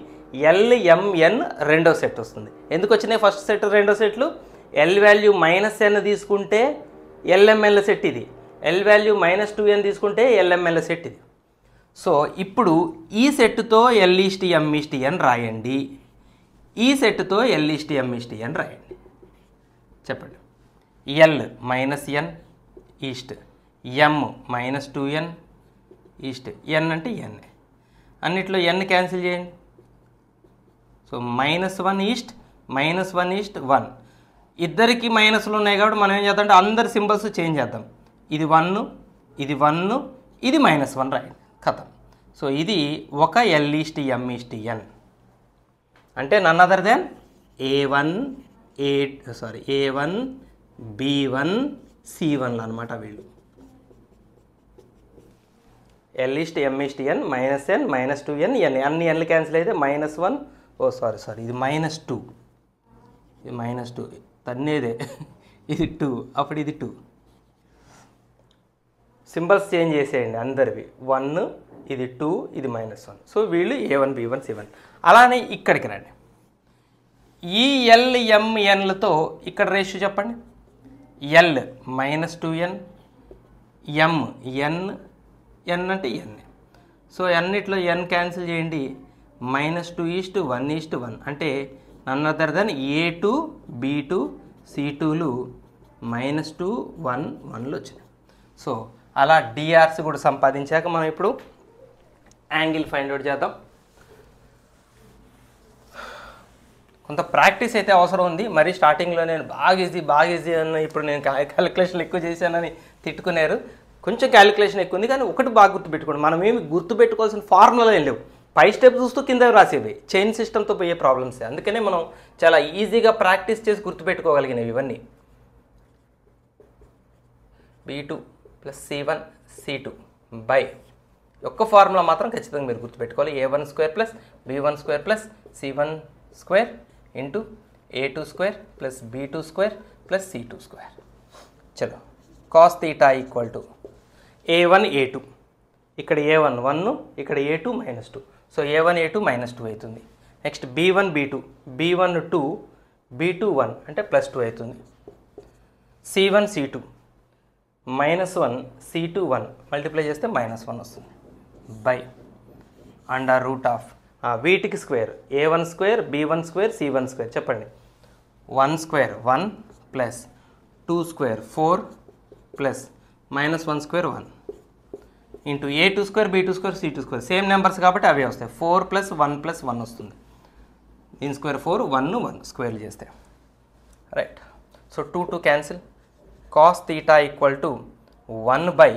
ఎల్ఎంఎన్ రెండో సెట్ వస్తుంది. ఎందుకు వచ్చినాయి ఫస్ట్ సెట్ రెండో సెట్లు? ఎల్ వాల్యూ మైనస్ ఎన్ తీసుకుంటే ఎల్ఎంఎన్ల సెట్ ఇది, ఎల్ వాల్యూ మైనస్ 2n తీసుకుంటే ఎల్ఎంఎన్ల సెట్ ఇది. సో ఇప్పుడు ఈ సెట్తో ఎల్ ఈస్ట్ ఎం ఈస్ట్ ఎన్ రాయండి, ఈ సెట్తో ఎల్ ఈస్ట్ ఎం ఈస్ట్ ఎన్ రాయండి. చెప్పండి. ఎల్ మైనస్ ఎన్ ఈస్ట్, ఎం మైనస్ 2n ఈస్ట్, ఎన్ అంటే ఎన్. అన్నిట్లో ఎన్ క్యాన్సిల్ చేయండి. So minus 1 east, minus 1 is to 1. ఇద్దరికి మైనస్లు ఉన్నాయి కాబట్టి మనం ఏం చేద్దాం అంటే అందరి సింబల్స్ చేంజ్ చేద్దాం. ఇది 1, ఇది 1, ఇది -1 రాయండి, కథం. సో ఇది ఒక L is to M is to N అంటే none other than A1 B1 C1 అనమాట వీళ్ళు. L is to M is to N minus N minus 2n N, అన్ని ఎన్లు క్యాన్సిల్ అయితే -1. సారీ ఇది -2, ఇది -2 తన్నేదే, ఇది 2, అప్పుడు ఇది 2. సింబల్స్ చేంజ్ చేసేయండి అందరివి. 1, ఇది 2, ఇది -1. సో వీళ్ళు A1 B1 C1. అలానే ఇక్కడికి రండి. ఈ ఎల్ఎంఎన్లతో ఇక్కడ రేషియో చెప్పండి. ఎల్ -2n, ఎం ఎన్, n అంటే n. సో అన్నిట్లో n క్యాన్సిల్ చేయండి, -2:1:1 అంటే none other then A2 B2 C2లు -2 1 1లు వచ్చినాయి. సో అలా డిఆర్స్ కూడా సంపాదించాక మనం ఇప్పుడు యాంగిల్ ఫైండ్ అవుట్ చేద్దాం. కొంత ప్రాక్టీస్ అయితే అవసరం ఉంది. మరి స్టార్టింగ్లో నేను బాగా ఈజీ అన్న ఇప్పుడు నేను క్యాలిక్యులేషన్ ఎక్కువ చేశానని తిట్టుకున్నారు. కొంచెం క్యాలిక్యులేషన్ ఎక్కువ ఉంది, కానీ ఒకటి బాగా గుర్తుపెట్టుకోండి, మనం ఏమి గుర్తుపెట్టుకోవాల్సిన ఫార్ములా ఏం లేవు, పై స్టెప్ చూస్తూ కింద రాసేవి చైన్ సిస్టమ్తో పోయే ప్రాబ్లమ్స్. అందుకనే మనం చాలా ఈజీగా ప్రాక్టీస్ చేసి గుర్తుపెట్టుకోగలిగినవి ఇవన్నీ. B2 + C1 C2 బై ఒక్క ఫార్ములా మాత్రం ఖచ్చితంగా మీరు గుర్తుపెట్టుకోవాలి. A1² + B1² + C1² into A2² + B2² + C2². చలో cos θ = A1 A2, ఇక్కడ A1 1, ఇక్కడ A2 -2, సో A1 A2 -2 అవుతుంది. Next B1 B2, B1 2 B2 1 అంటే +2 అవుతుంది. C1 C2 -1 C2 1 మల్టిప్లై చేస్తే -1 వస్తుంది బై √, వీటికి స్క్వేర్ A1² B1² C1² చెప్పండి. 1² 1 + 2² 4 + -1² 1 into A2² B2² C2². Same numbers కాబట్టి అవే వస్తాయి. 4 + 1 + 1 వస్తుంది. దీని స్క్వేర్ 4, 1 1 స్క్వేర్ చేస్తే right. So 2 2 cancel. cos θ = 1 by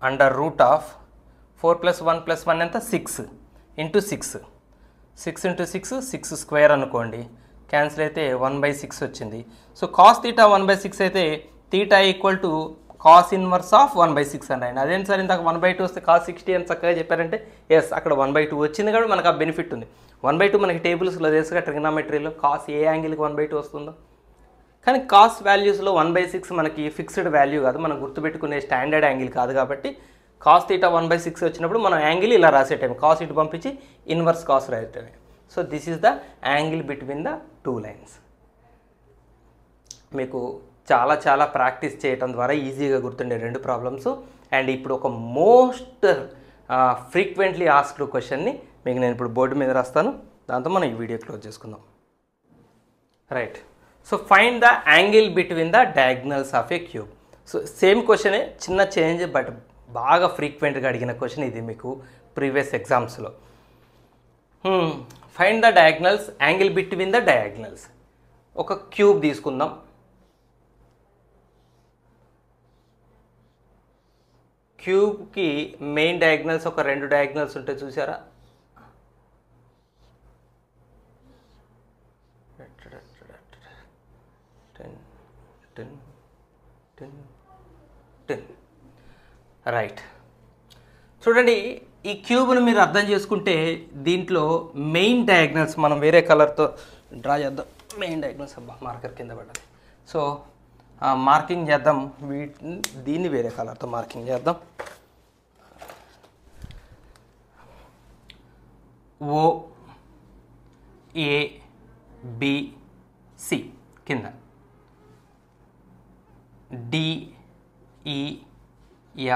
√, 4 + 1 + 1 ఎంత 6 ఇంటూ 6, 6 ఇంటూ 6 6 స్క్వేర్ అనుకోండి, క్యాన్సిల్ అయితే 1/6 వచ్చింది. సో cos θ 1/6 అయితే θ = cos ఇన్వర్స్ ఆఫ్ 1/6 అని రాయండి. అదేంటి సార్ ఇందాక 1/2 వస్తే cos 60 అని చక్కగా చెప్పారంటే ఎస్, అక్కడ 1/2 వచ్చింది కాబట్టి మనకు ఆ బెనిఫిట్ ఉంది. 1/2 మనకి టేబుల్స్లో తెలుసుగా, ట్రిగ్నామెట్రీలో cos ఏ యాంగిల్కి 1/2 వస్తుందో. కానీ కాస్ వాల్యూస్లో 1/6 మనకి ఫిక్స్డ్ వాల్యూ కాదు, మనం గుర్తుపెట్టుకునే స్టాండర్డ్ యాంగిల్ కాదు. కాబట్టి cos θ 1/6 వచ్చినప్పుడు మనం యాంగిల్ ఇలా రాసేటమే, కాస్ ఇటు పంపించి ఇన్వర్స్ కాస్ రాసేటమే. So this is the angle between the 2 lines. మీకు చాలా ప్రాక్టీస్ చేయడం ద్వారా ఈజీగా గుర్తుండే 2 ప్రాబ్లమ్స్. అండ్ ఇప్పుడు ఒక మోస్ట్ ఫ్రీక్వెంట్లీ ఆస్క్డ్ క్వశ్చన్ని మీకు నేను ఇప్పుడు బోర్డు మీద రాస్తాను, దాంతో మనం ఈ వీడియో క్లోజ్ చేసుకుందాం. Right. So find the angle between the diagonals of a cube. So same క్వశ్చనే, చిన్న చేంజ్, బట్ బాగా ఫ్రీక్వెంట్గా అడిగిన క్వశ్చన్ ఇది మీకు ప్రీవియస్ ఎగ్జామ్స్లో. Find the diagonals, angle between the diagonals. ఒక క్యూబ్ తీసుకుందాం. క్యూబ్కి మెయిన్ డయాగ్నల్స్ ఒక 2 డయాగ్నల్స్ ఉంటాయి చూసారా. రైట్. చూడండి, ఈ క్యూబ్ను మీరు అర్థం చేసుకుంటే దీంట్లో మెయిన్ డయాగ్నల్స్ మనం వేరే కలర్తో డ్రా చేద్దాం. మెయిన్ డయాగ్నల్స్ మార్కర్ కింద పడ్డది. సో మార్కింగ్ చేద్దాం, దీన్ని వేరే కలర్తో మార్కింగ్ చేద్దాం. O A B C కింద, D E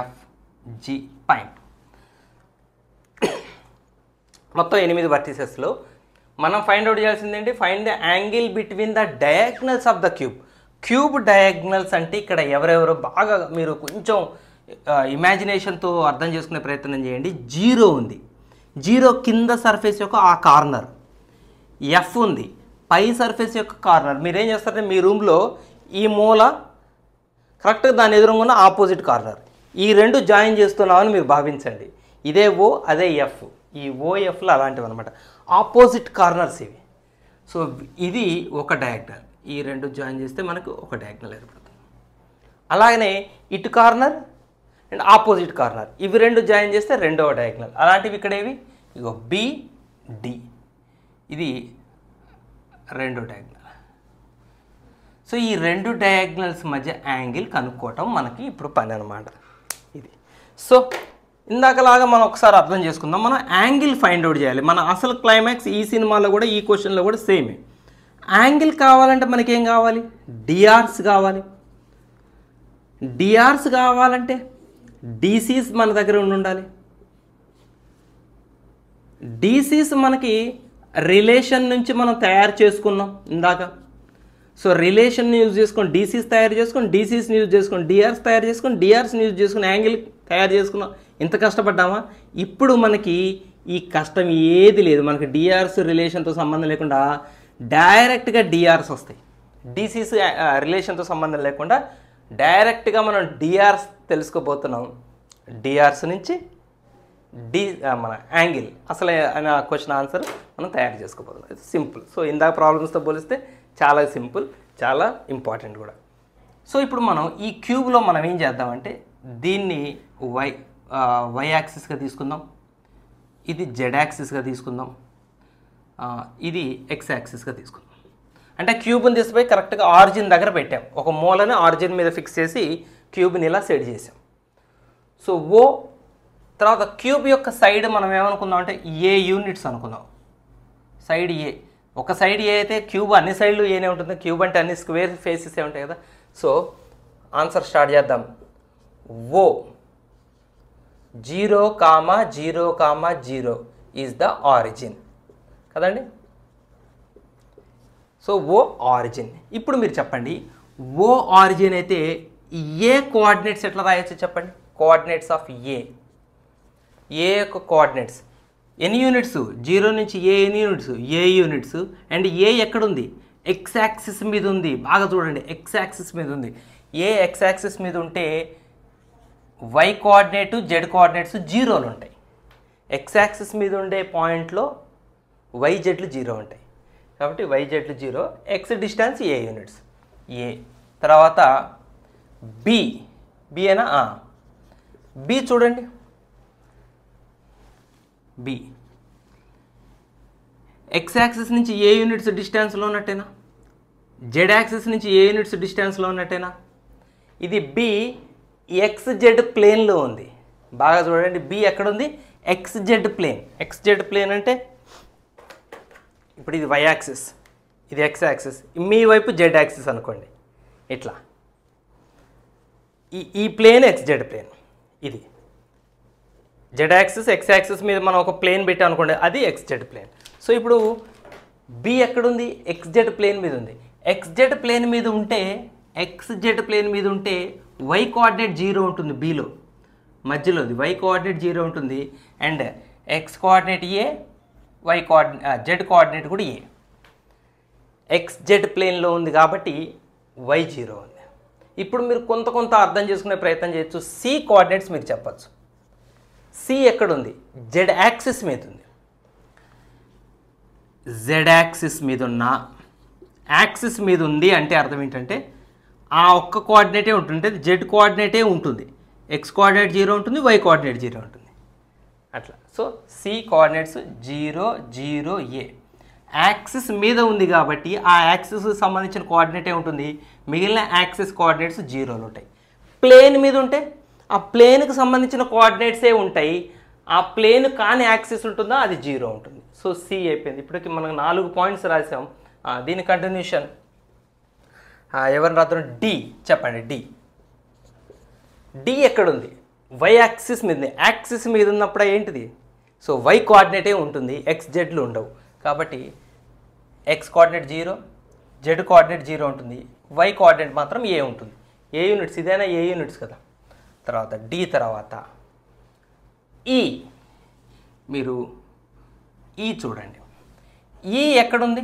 F G పైన. మొత్తం 8 వర్టిసెస్లో మనం ఫైండ్ అవుట్ చేయాల్సింది ఏంటి? Find the angle between the diagonals of the cube. Cube diagonals అంటే ఇక్కడ ఎవరెవరో బాగా మీరు కొంచెం ఇమాజినేషన్తో అర్థం చేసుకునే ప్రయత్నం చేయండి. 0 ఉంది, 0 కింద సర్ఫేస్ యొక్క ఆ కార్నర్, F ఉంది పై సర్ఫేస్ యొక్క కార్నర్. మీరేం చేస్తారంటే మీ రూమ్లో ఈ మూల కరెక్ట్గా దాని ఎదురుగా ఆపోజిట్ కార్నర్, ఈ 2 జాయిన్ చేస్తున్నామని మీరు భావించండి. ఇదే O, అదే F. ఈ OFలు అలాంటివి అనమాట, ఆపోజిట్ కార్నర్స్ ఇవి. సో ఇది ఒక డయాగ్నల్, ఈ 2 జాయిన్ చేస్తే మనకు ఒక డయాగ్నల్ ఏర్పడుతుంది. అలాగనే ఇటు కార్నర్ అండ్ ఆపోజిట్ కార్నర్, ఇవి 2 జాయిన్ చేస్తే రెండవ డయాగ్నల్. అలాంటివి ఇక్కడేవి, ఇగో BD, ఇది రెండో డయాగ్నల్. సో ఈ 2 డయాగ్నల్స్ మధ్య యాంగిల్ కనుక్కోవటం మనకి ఇప్పుడు పని అనమాట ఇది. సో ఇందాకలాగా మనం ఒకసారి అర్థం చేసుకుందాం. మనం యాంగిల్ ఫైండ్ అవుట్ చేయాలి. మన అసలు క్లైమాక్స్ ఈ సినిమాలో కూడా, ఈ క్వశ్చన్లో కూడా సేమే. యాంగిల్ కావాలంటే మనకేం కావాలి? డిఆర్స్ కావాలి. డిఆర్స్ కావాలంటే డీసీస్ మన దగ్గర ఉండాలి. డీసీస్ మనకి రిలేషన్ నుంచి మనం తయారు చేసుకున్నాం ఇందాక. సో రిలేషన్ని యూజ్ చేసుకొని డీసీస్ తయారు చేసుకొని, డీసీస్ని యూజ్ చేసుకొని డిఆర్స్ తయారు చేసుకొని, డిఆర్స్ని యూజ్ చేసుకుని యాంగిల్ తయారు చేసుకున్నాం. ఇంత కష్టపడ్డామా? ఇప్పుడు మనకి ఈ కష్టం ఏది లేదు. మనకి డిఆర్స్ రిలేషన్తో సంబంధం లేకుండా డైరెక్ట్గా డిఆర్స్ వస్తాయి. డీసీస్ రిలేషన్తో సంబంధం లేకుండా డైరెక్ట్గా మనం డిఆర్స్ తెలుసుకోబోతున్నాం. డిఆర్స్ నుంచి మన యాంగిల్ అసలు అనే క్వశ్చన్ ఆన్సర్ మనం తయారు చేసుకోబోతున్నాం. ఇది సింపుల్. సో ఇందాక ప్రాబ్లమ్స్తో పోలిస్తే చాలా సింపుల్, చాలా ఇంపార్టెంట్ కూడా. సో ఇప్పుడు మనం ఈ క్యూబ్లో మనం ఏం చేద్దామంటే దీన్ని వై యాక్సిస్గా తీసుకుందాం, ఇది జెడ్ యాక్సిస్గా తీసుకుందాం, ఇది ఎక్స్ యాక్సిస్గా తీసుకుందాం. అంటే క్యూబ్ని తీసుకుపోయి కరెక్ట్గా ఆరిజిన్ దగ్గర పెట్టాం. ఒక మూలని ఆరిజిన్ మీద ఫిక్స్ చేసి క్యూబ్ని ఇలా సెట్ చేసాం. సో ఓ తర్వాత క్యూబ్ యొక్క సైడ్ మనం ఏమనుకుందాం అంటే ఏ యూనిట్స్ అనుకుందాం. సైడ్ ఏ, ఒక సైడ్ ఏ అయితే క్యూబ్ అన్ని సైడ్లు ఏనే ఉంటుంది. క్యూబ్ అంటే అన్ని స్క్వేర్ ఫేసెస్ ఏ ఉంటాయి కదా. సో ఆన్సర్ స్టార్ట్ చేద్దాం. ఓ 0,0,0 ఈజ్ ద ఆరిజిన్ కదండి. సో ఓ ఆరిజిన్. ఇప్పుడు మీరు చెప్పండి, ఓ ఆరిజిన్ అయితే ఏ కోఆర్డినేట్స్ ఎట్లా రాయొచ్చు చెప్పండి. కోఆర్డినేట్స్ ఆఫ్ ఏ యొక్క కోఆర్డినేట్స్ ఎన్ని యూనిట్స్? 0 నుంచి ఏ ఎన్ని యూనిట్స్? A units. అండ్ ఏ ఎక్కడుంది? ఎక్స్ యాక్సిస్ మీద ఉంది. బాగా చూడండి, ఎక్స్ యాక్సిస్ మీద ఉంది. ఏ ఎక్స్ యాక్సిస్ మీద ఉంటే వై కోఆర్డినేటు జెడ్ కోఆర్డినేట్స్ జీరోలు ఉంటాయి. ఎక్స్ యాక్సిస్ మీద ఉండే పాయింట్లో వై జెడ్లు 0 ఉంటాయి. కాబట్టి వై జెడ్లు 0, x distance a units. A తర్వాత బి, బి అయినా బి చూడండి. బి ఎక్స్ యాక్సిస్ నుంచి ఏ యూనిట్స్ డిస్టెన్స్లో ఉన్నట్టేనా? జెడ్ యాక్సిస్ నుంచి ఏ యూనిట్స్ డిస్టెన్స్లో ఉన్నట్టేనా? ఇది బి ఎక్స్ జెడ్ ప్లేన్లో ఉంది. బాగా చూడండి, బి ఎక్కడుంది? X Z plane. X Z plane అంటే ఇప్పుడు ఇది వై యాక్సిస్, ఇది ఎక్స్ యాక్సిస్, మీ వైపు జెడ్ యాక్సిస్ అనుకోండి. ఇట్లా ఈ ప్లేన్ ఎక్స్ జెడ్ ప్లేన్, ఇది జెడ్ యాక్సిస్ ఎక్స్ యాక్సిస్ మీద మనం ఒక ప్లేన్ పెట్టాం అనుకోండి, అది ఎక్స్ జెడ్ ప్లేన్. సో ఇప్పుడు బి ఎక్కడుంది? ఎక్స్ జెడ్ ప్లేన్ మీద ఉంది. ఎక్స్ జెడ్ ప్లేన్ మీద ఉంటే, ఎక్స్ జెడ్ ప్లేన్ మీద ఉంటే వై కోఆర్డినేట్ 0 ఉంటుంది. బిలో మధ్యలోది వై కోఆర్డినేట్ 0 ఉంటుంది. And X coordinate A, Y coordinate Z coordinate కూడా ఏ. ఎక్స్ జెడ్ ప్లేన్లో ఉంది కాబట్టి వై 0 ఉంది. ఇప్పుడు మీరు కొంత అర్థం చేసుకునే ప్రయత్నం చేయొచ్చు. సి కోఆర్డినేట్స్ మీరు చెప్పచ్చు. సి ఎక్కడుంది? జెడ్ యాక్సిస్ మీద ఉంది. జెడ్ యాక్సిస్ మీద ఉన్న యాక్సిస్ మీద ఉంది అంటే అర్థం ఏంటంటే ఆ ఒక్క కోఆర్డినేటే ఉంటుంది, జెడ్ కోఆర్డినేటే ఉంటుంది. ఎక్స్ కోఆర్డినేట్ 0 ఉంటుంది, వై కోఆర్డినేట్ 0 ఉంటుంది. అట్లా. సో సి కోఆర్డినేట్స్ 0, 0, ఏ. యాక్సిస్ మీద ఉంది కాబట్టి ఆ యాక్సిస్కి సంబంధించిన కోఆర్డినేటే ఉంటుంది. మిగిలిన యాక్సిస్ కోఆర్డినేట్స్ 0లు ఉంటాయి. ప్లేన్ మీద ఉంటే ఆ ప్లేన్కి సంబంధించిన కోఆర్డినేట్సే ఉంటాయి. ఆ ప్లేన్ కాని యాక్సిస్ ఉంటుందో అది 0 ఉంటుంది. సో సి అయిపోయింది. ఇప్పటికి మనం 4 పాయింట్స్ రాసాం. దీని కంటిన్యూషన్ ఎవరిని రాత్రం? డి చెప్పండి. డి ఎక్కడుంది? వై యాక్సిస్ మీద. యాక్సిస్ మీద ఉన్నప్పుడు ఏంటిది? సో వై కోఆర్డినేటే ఉంటుంది, ఎక్స్ జెడ్లు ఉండవు. కాబట్టి ఎక్స్ కోఆర్డినేట్ 0, జెడ్ కోఆర్డినేట్ 0 ఉంటుంది, వై కోఆర్డినేట్ మాత్రం ఏ ఉంటుంది. ఏ యూనిట్స్, ఇదైనా ఏ యూనిట్స్ కదా. తర్వాత డి తర్వాత ఈ. మీరు ఈ చూడండి. ఈ ఎక్కడుంది?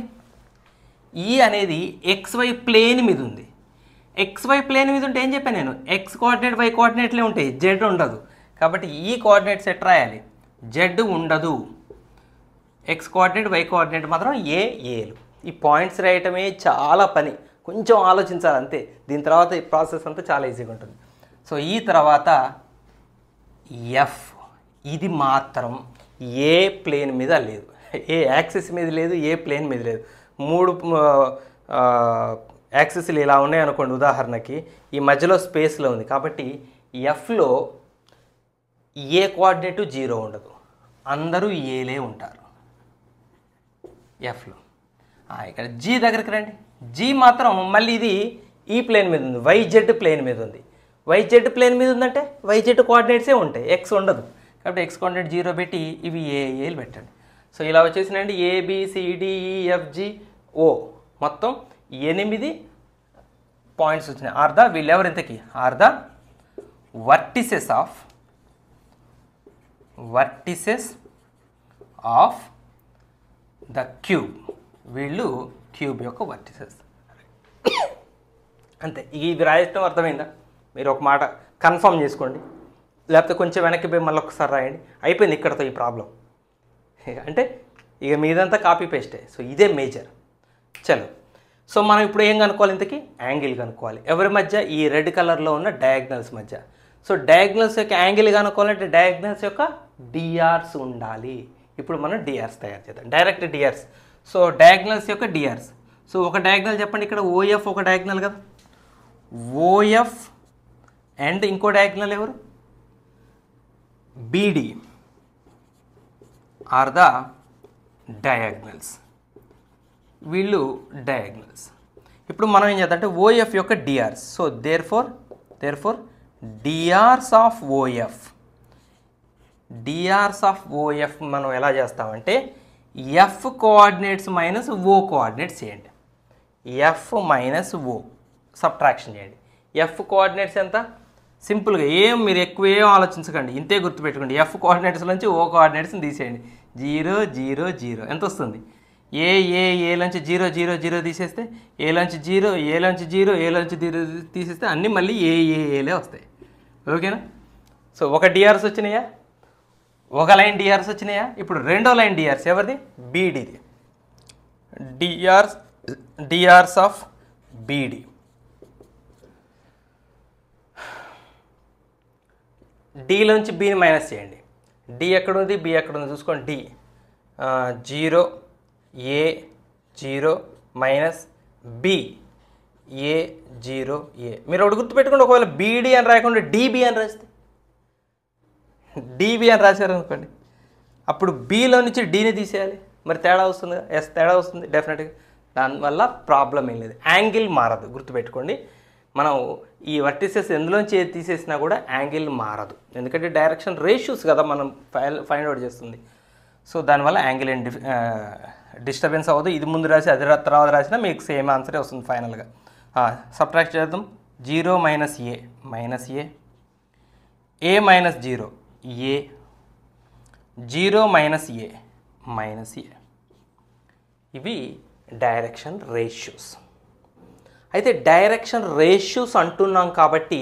ఈ అనేది XY ప్లేన్ మీద ఉంది. XY ప్లేన్ మీద ఉంటే ఏం చెప్పాను నేను? ఎక్స్ కోఆర్డినేట్ వై కోఆర్డినేట్లే ఉంటాయి, జెడ్ ఉండదు. కాబట్టి ఈ కోఆర్డినేట్ సెట్ రాయాలి, జెడ్ ఉండదు. ఎక్స్ కోఆర్డినేట్ వై కోఆర్డినేట్ మాత్రం ఏలు. ఈ పాయింట్స్ రాయటమే చాలా పని, కొంచెం ఆలోచించాలి అంతే. దీని తర్వాత ఈ ప్రాసెస్ అంతా చాలా ఈజీగా ఉంటుంది. సో ఈ తర్వాత ఎఫ్. ఇది మాత్రం ఏ ప్లేన్ మీద లేదు, ఏ యాక్సిస్ మీద లేదు, ఏ ప్లేన్ మీద లేదు. 3 యాక్సిస్లు ఇలా ఉన్నాయనుకోండి ఉదాహరణకి, ఈ మధ్యలో స్పేస్లో ఉంది. కాబట్టి ఎఫ్లో ఏ కోఆర్డినేటు 0 ఉండదు, అందరూ ఏలే ఉంటారు ఎఫ్లో. ఇక్కడ జీ దగ్గరికి రండి. జీ మాత్రం మళ్ళీ ఇది ఈ ప్లేన్ మీద ఉంది, వైజెడ్ ప్లేన్ మీద ఉంది. YZ ప్లేన్ మీద ఉందంటే YZ కోఆర్డినేట్సే ఉంటాయి, ఎక్స్ ఉండదు. కాబట్టి ఎక్స్ కోఆర్డినేట్ 0 పెట్టి ఇవి ఏఏలు పెట్టండి. సో ఇలా వచ్చేసినండి ABCDEFGO మొత్తం 8 పాయింట్స్ వచ్చినాయి. వీళ్ళెవరు ఇంతకీ are the vertices of the cube. వీళ్ళు క్యూబ్ యొక్క వర్టిసెస్. అంతే. ఇది రాయటం అర్థమైందా? మీరు ఒక మాట కన్ఫర్మ్ చేసుకోండి, లేకపోతే కొంచెం వెనక్కి పోయి మళ్ళీ ఒకసారి రాయండి. అయిపోయింది ఇక్కడతో ఈ ప్రాబ్లం. అంటే ఇక మీదంతా కాపీ పేస్టే. సో ఇదే మేజర్. చలో, సో మనం ఇప్పుడు ఏం కనుక్కోవాలి? ఇంతకీ యాంగిల్ కనుక్కోవాలి. ఎవరి మధ్య? ఈ రెడ్ కలర్లో ఉన్న డయాగ్నల్స్ మధ్య. సో డయాగ్నల్స్ యొక్క యాంగిల్ కనుక్కోవాలంటే డయాగ్నల్స్ యొక్క డిఆర్స్ ఉండాలి. ఇప్పుడు మనం డిఆర్స్ తయారు చేద్దాం, డైరెక్ట్ డిఆర్స్. సో డయాగ్నల్స్ యొక్క డిఆర్స్. సో ఒక డయాగ్నల్ చెప్పండి. ఇక్కడ ఓఎఫ్ ఒక డయాగ్నల్ కదా, ఓఎఫ్ అండ్ ఇంకో డయాగ్నల్ ఎవరు? BD are the diagonals. వీళ్ళు డయాగ్నల్స్. ఇప్పుడు మనం ఏం చేద్దాం అంటే ఓఎఫ్ యొక్క DRs. So there four DRs of OF మనం ఎలా చేస్తామంటే F coordinates minus O coordinates చేయండి. ఎఫ్ మైనస్ ఓ సబ్ట్రాక్షన్ చేయండి. ఎఫ్ కోఆర్డినేట్స్ ఎంత? సింపుల్గా మీరు ఎక్కువ ఏం ఆలోచించకండి, ఇంతే గుర్తుపెట్టుకోండి. ఎఫ్ కోఆర్డినేట్స్ నుంచి ఓ కోఆర్డినేట్స్ని తీసేయండి. 0 0 0 ఎంత వస్తుంది? ఏలోంచి 0 0 0 తీసేస్తే ఏలోంచి 0 ఏలోంచి 0 ఏలోంచి 0 తీసేస్తే అన్నీ మళ్ళీ ఏలే వస్తాయి. ఓకేనా? సో ఒక డిఆర్స్ వచ్చినాయా, ఒక లైన్ డిఆర్స్ వచ్చినాయా? ఇప్పుడు రెండో లైన్ డిఆర్స్ ఎవరిది? బీడీది. DRs of BD. డీలోంచి బీని మైనస్ చేయండి. డి ఎక్కడుంది, బి ఎక్కడుంది చూసుకోండి. D 0 A 0 minus B A 0 A. మీరు ఒకటి గుర్తుపెట్టుకోండి, ఒకవేళ బీడీ అని రాయకుండా డిబి అని రాస్తే, డిబి అని రాశారు అనుకోండి, అప్పుడు బిలో నుంచి డీని తీసేయాలి. మరి తేడా వస్తుంది, తేడా వస్తుంది డెఫినెట్గా. దానివల్ల ప్రాబ్లం ఏం లేదు, యాంగిల్ మారదు. గుర్తుపెట్టుకోండి, మనం ఈ వర్టిసెస్ ఎందులోంచి ఏది తీసేసినా కూడా యాంగిల్ మారదు, ఎందుకంటే డైరెక్షన్ రేషియోస్ కదా మనం ఫైండ్ అవుట్ చేస్తుంది. సో దానివల్ల యాంగిల్ ఏం డిస్టర్బెన్స్ అవ్వదు. ఇది ముందు రాసి అది తర్వాత రాసినా మీకు సేమ్ ఆన్సరే వస్తుంది ఫైనల్గా. సబ్ట్రాక్ట్ చేద్దాం. 0 మైనస్ ఏ మైనస్ 0 ఏ, 0 మైనస్ ఏ. ఇవి డైరెక్షన్ రేషియోస్. అయితే డైరెక్షన్ రేషియోస్ అంటున్నాం కాబట్టి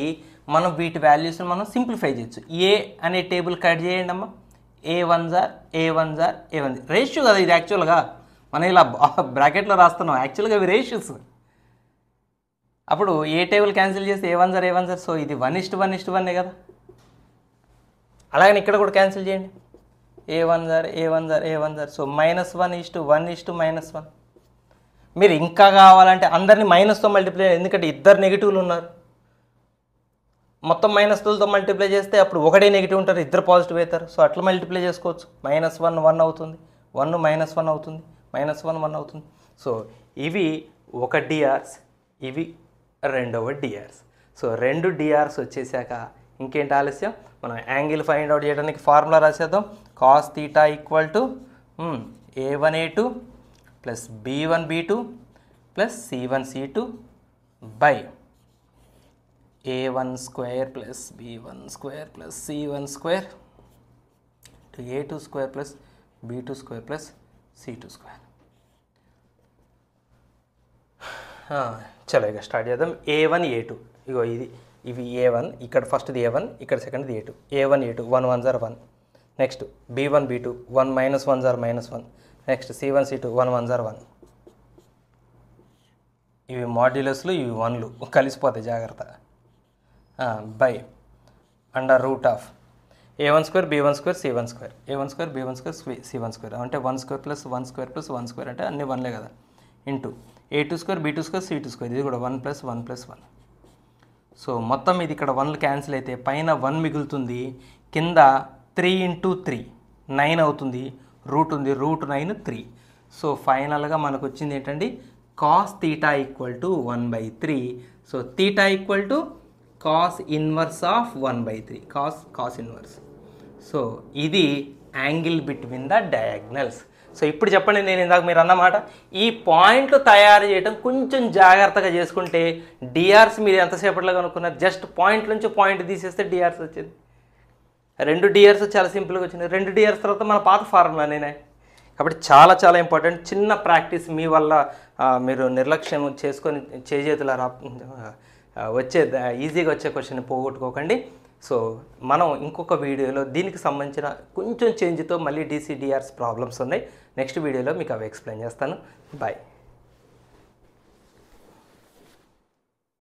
మనం వీటి వాల్యూస్ని మనం సింప్లిఫై చేయొచ్చు. ఏ అనే టేబుల్ కట్ చేయండి అమ్మా. A1 రేషియో కదా ఇది. యాక్చువల్గా మనం ఇలా బ్రాకెట్లో రాస్తున్నాం, యాక్చువల్గా అవి రేషియోస్. అప్పుడు ఏ టేబుల్ క్యాన్సిల్ చేస్తే A1 సార్. సో ఇది 1:1 కదా. అలాగని ఇక్కడ కూడా క్యాన్సిల్ చేయండి. A1 sir. సో -1:1:1. మీరు ఇంకా కావాలంటే అందరినీ మైనస్తో మల్టిప్లై, ఎందుకంటే ఇద్దరు నెగిటివ్లు ఉన్నారు. మొత్తం మైనస్లతో మల్టిప్లై చేస్తే అప్పుడు ఒకటే నెగిటివ్ ఉంటారు, ఇద్దరు పాజిటివ్ అవుతారు. సో అట్లా మల్టిప్లై చేసుకోవచ్చు. -1 1 అవుతుంది, 1 -1 అవుతుంది, -1 1 అవుతుంది. సో ఇవి ఒక డిఆర్స్, ఇవి రెండవ డిఆర్స్. సో రెండు డిఆర్స్ వచ్చేసాక ఇంకేంటి ఆలస్యం, మనం యాంగిల్ ఫైండ్ అవుట్ చేయడానికి formula రాసేద్దాం. cos θ = A1A2 + B1B2 + C1C2 / A1² + B1² + C1² to A2² + B2² + C2². చలో ఇక స్టార్ట్ చేద్దాం. A1 A2 ఇగో ఇవి A1, ఇక్కడ ఫస్ట్ది A1, ఇక్కడ సెకండ్ది A2. A1 A2 1 1 1. Next B1 B2 1 -1 -1. Next C1 C2 1 1 1. ఇవి మాడ్యులస్లు, ఇవి 1లు కలిసిపోతాయి జాగ్రత్త. By √, A1² B1² C1², A1² B1² C1² అంటే 1² + 1² + 1² అంటే అన్ని 1లే కదా. ఇంటూ A2² B2² C2², ఇది కూడా 1 + 1 + 1. సో మొత్తం ఇది ఇక్కడ 1లు క్యాన్సిల్ అయితే పైన 1 మిగులుతుంది, కింద 3 × 3 9 అవుతుంది, రూట్ ఉంది, √9 3. సో ఫైనల్గా మనకు వచ్చింది ఏంటండి, cos θ = 1/3. So θ = cos inverse of 1/3 cos inverse. So ఇది angle between the diagonals. So ఇప్పుడు చెప్పండి, నేను ఇందాక మీరు అన్నమాట ఈ పాయింట్లు తయారు చేయడం కొంచెం జాగ్రత్తగా చేసుకుంటే డిఆర్స్ మీరు ఎంతసేపట్లో కనుక్కున్నారు, జస్ట్ పాయింట్ నుంచి పాయింట్ తీసేస్తే డిఆర్స్ వచ్చింది. 2 డిఆర్స్ చాలా సింపుల్గా వచ్చినాయి. 2 డిఆర్స్ తర్వాత మన పాత ఫార్ములా నేనే. కాబట్టి చాలా చాలా ఇంపార్టెంట్. చిన్న ప్రాక్టీస్ మీ వల్ల మీరు నిర్లక్ష్యం చేసుకొని చేతుల ఈజీగా వచ్చే క్వశ్చన్ పోగొట్టుకోకండి. సో మనం ఇంకొక వీడియోలో దీనికి సంబంధించిన కొంచెం చేంజ్తో మళ్ళీ డీసీడిఆర్స్ ప్రాబ్లమ్స్ ఉన్నాయి. నెక్స్ట్ వీడియోలో మీకు అవి ఎక్స్ప్లెయిన్ చేస్తాను. బాయ్.